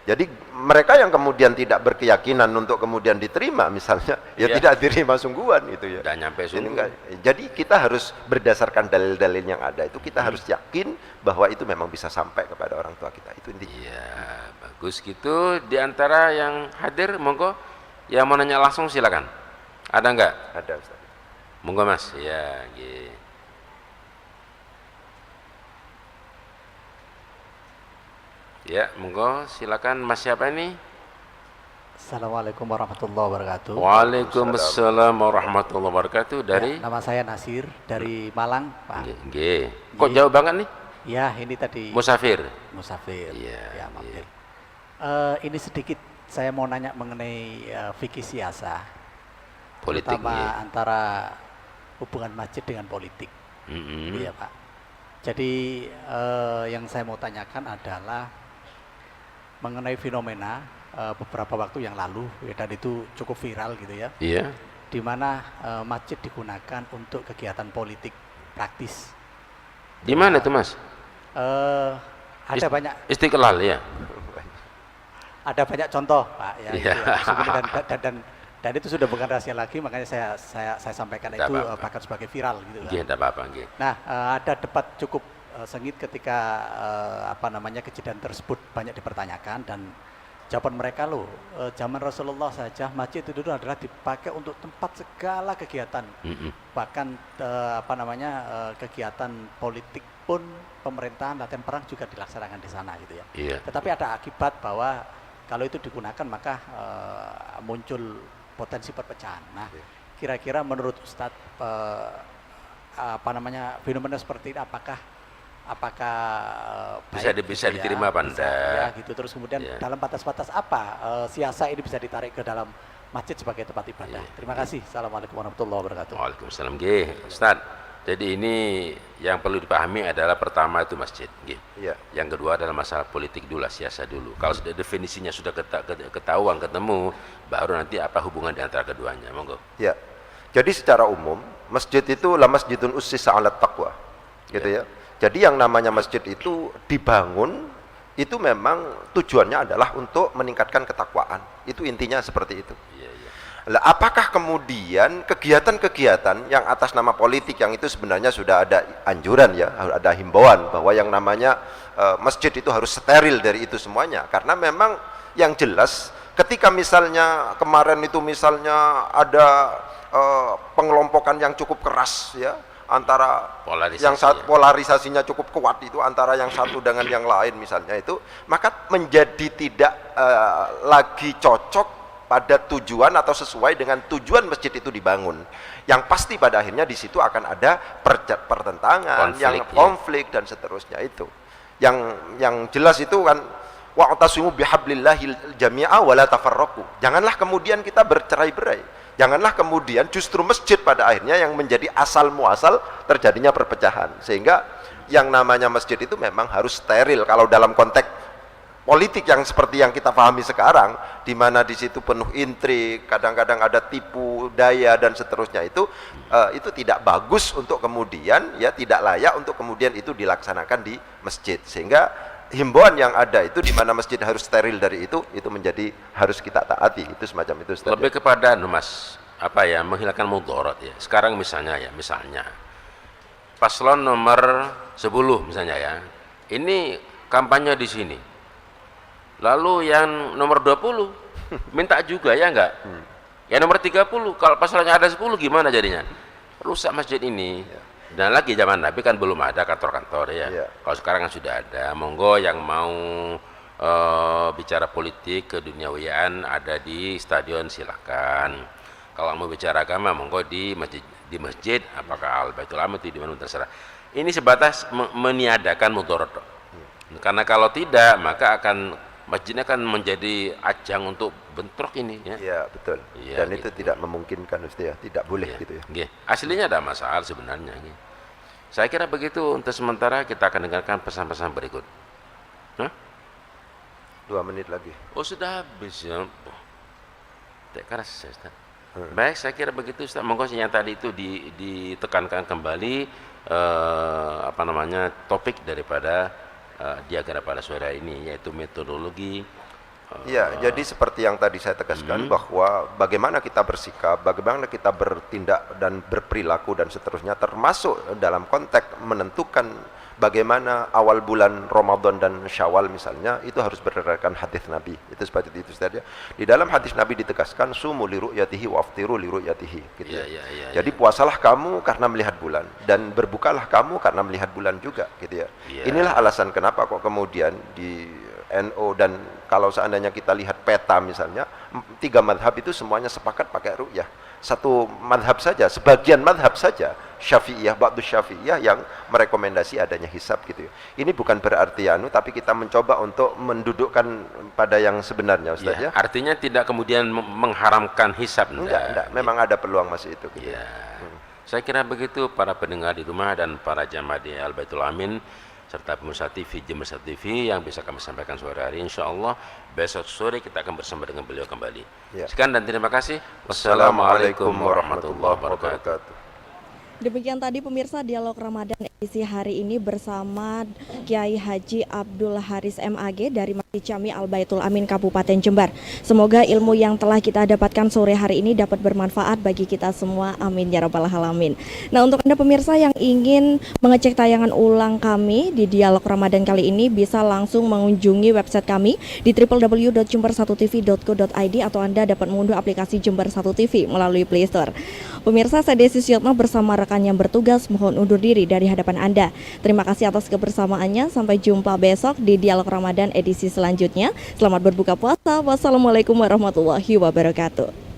Jadi mereka yang kemudian tidak berkeyakinan untuk kemudian diterima misalnya, tidak diterima sungguhan itu ya. Dan nyampe sungguh. Jadi kita harus berdasarkan dalil-dalil yang ada itu, kita harus yakin bahwa itu memang bisa sampai kepada orang tua kita. Itu intinya. Iya, bagus gitu. Di antara yang hadir, monggo yang mau nanya langsung silakan. Ada enggak? Ada Ustadz. Monggo Mas. Ya, gitu. Ya, monggo silakan Mas, siapa ini? Assalamualaikum warahmatullahi wabarakatuh. Waalaikumsalam warahmatullahi wabarakatuh. Dari? Ya, nama saya Nasir dari Malang, Pak. Kok jauh banget nih? Ya, ini tadi Musafir. Ya, mampir. Ini sedikit saya mau nanya mengenai fikih siasa, Politik. terutama antara hubungan masjid dengan politik. Iya, Pak. Jadi yang saya mau tanyakan adalah mengenai fenomena beberapa waktu yang lalu, dan itu cukup viral gitu ya. Iya. Di mana masjid digunakan untuk kegiatan politik praktis. Di mana tuh Mas? Ada banyak. Istiqlal ya. Ada banyak contoh, Pak. Ya, Iya. gitu ya. Dan itu sudah bukan rahasia lagi, makanya saya sampaikan itu bahkan sebagai viral gitu. Iya, tidak apa-apa. Nah, ada debat cukup sengit ketika kejadian tersebut banyak dipertanyakan, dan jawaban mereka zaman Rasulullah saja masjid itu dulu adalah dipakai untuk tempat segala kegiatan, bahkan kegiatan politik pun, pemerintahan, latihan perang juga dilaksanakan di sana gitu ya. Iya. Tetapi ada akibat bahwa kalau itu digunakan maka muncul potensi perpecahan. Nah, kira-kira menurut Ustadz fenomena seperti ini apakah apakah Bisa baik bisa gitu diterima apa bisa, enggak? ya gitu. Terus kemudian Ya. dalam batas-batas apa siasa ini bisa ditarik ke dalam masjid sebagai tempat ibadah. Iya. Terima kasih. Assalamualaikum warahmatullahi wabarakatuh. Waalaikumsalam. Ustaz. Jadi ini yang perlu dipahami adalah pertama itu masjid. Iya. Yang kedua adalah masalah politik dulu, siasa dulu. Kalau sudah definisinya sudah ketahuan, ketemu, baru nanti apa hubungan di antara keduanya. Monggo. Ya. Jadi secara umum masjid itu la masjidun ussisa 'alat taqwa. Gitu ya. Jadi yang namanya masjid itu dibangun itu memang tujuannya adalah untuk meningkatkan ketakwaan. Itu intinya seperti itu. Iya, iya. Lah, apakah kemudian kegiatan-kegiatan yang atas nama politik yang itu sebenarnya sudah ada anjuran ya, ada himbauan bahwa yang namanya masjid itu harus steril dari itu semuanya, karena memang yang jelas ketika misalnya kemarin itu misalnya ada pengelompokan yang cukup keras ya antara yang polarisasinya cukup kuat itu antara yang satu dengan yang lain misalnya itu, maka menjadi tidak lagi cocok pada tujuan atau sesuai dengan tujuan masjid itu dibangun. Yang pasti pada akhirnya di situ akan ada pertentangan, konflik dan seterusnya itu. Yang jelas itu kan wa'tasimu bihablillahil jami'a wa la tafarraqu. Janganlah kemudian kita bercerai-berai. Janganlah kemudian justru masjid pada akhirnya yang menjadi asal muasal terjadinya perpecahan. Sehingga yang namanya masjid itu memang harus steril kalau dalam konteks politik yang seperti yang kita pahami sekarang, di mana di situ penuh intrik, kadang-kadang ada tipu daya dan seterusnya itu tidak bagus untuk kemudian ya tidak layak untuk kemudian itu dilaksanakan di masjid. Sehingga himbauan yang ada itu di mana masjid harus steril dari itu menjadi harus kita taati. Itu semacam itu. Ustaz. Lebih kepada Mas menghilangkan mudarat ya. Sekarang misalnya paslon nomor 10 misalnya ya. Ini kampanye di sini. Lalu yang nomor 20 minta juga ya enggak? Yang nomor 30 kalau pasalnya ada 10 gimana jadinya? Rusak masjid ini. Dan lagi zaman Nabi kan belum ada kantor-kantor ya. Kalau sekarang kan sudah ada. Monggo yang mau bicara politik keduniawian ada di stadion silahkan. Kalau mau bicara agama monggo di masjid apakah Al-Baitul Amin di mana terserah. Ini sebatas meniadakan mudarat. Karena kalau tidak maka masjidnya akan menjadi ajang untuk bentrok ini ya. Iya, betul. Ya, dan gitu. Itu tidak memungkinkan Ustaz ya, tidak boleh gitu ya. Aslinya ada masalah sebenarnya. Saya kira begitu untuk sementara kita akan dengarkan pesan-pesan berikut. 2 menit lagi. Oh, sudah habis ya. Tak keras Ustaz. Baik, saya kira begitu Ustaz. Monggo yang tadi itu ditekankan kembali topik daripada diagram pada sore ini yaitu metodologi. Jadi seperti yang tadi saya tegaskan bahwa bagaimana kita bersikap, bagaimana kita bertindak dan berperilaku dan seterusnya termasuk dalam konteks menentukan bagaimana awal bulan Ramadan dan Syawal misalnya itu harus berdasarkan hadis Nabi. Itu seperti itu Ustaz ya. Di dalam hadis Nabi ditegaskan sumu li ru'yatihi wa aftiru li ru'yatihi gitu. Jadi puasalah kamu karena melihat bulan dan berbukalah kamu karena melihat bulan juga gitu ya. Inilah alasan kenapa kok kemudian di NU dan kalau seandainya kita lihat peta misalnya 3 madhab itu semuanya sepakat pakai ru'yah. Satu madhab saja, sebagian madhab saja Syafi'iyah, ba'du Syafi'iyah yang merekomendasi adanya hisab gitu ya. Ini bukan berarti tapi kita mencoba untuk mendudukkan pada yang sebenarnya Ustaz ya. Artinya tidak kemudian mengharamkan hisab. Enggak. Memang ada peluang masih itu gitu. Saya kira begitu para pendengar di rumah dan para jamaah di Al-Baitul Amin serta pemirsa TV, Jember TV yang bisa kami sampaikan sore hari. Insyaallah besok sore kita akan bersama dengan beliau kembali. Sekian dan terima kasih. Wassalamualaikum warahmatullahi wabarakatuh. Demikian tadi pemirsa dialog Ramadan edisi hari ini bersama Kiai Haji Abdul Haris MAG dari Masjid Jami Al-Baitul Amin Kabupaten Jember. Semoga ilmu yang telah kita dapatkan sore hari ini dapat bermanfaat bagi kita semua. Amin ya rabbal alamin. Nah, untuk Anda pemirsa yang ingin mengecek tayangan ulang kami di dialog Ramadan kali ini bisa langsung mengunjungi website kami di www.jember1tv.co.id atau Anda dapat mengunduh aplikasi Jember 1 TV melalui Play Store. Pemirsa, saya Desi Syatma bersama rekan yang bertugas mohon undur diri dari hadapan Anda. Terima kasih atas kebersamaannya. Sampai jumpa besok di Dialog Ramadan edisi selanjutnya. Selamat berbuka puasa. Wassalamualaikum warahmatullahi wabarakatuh.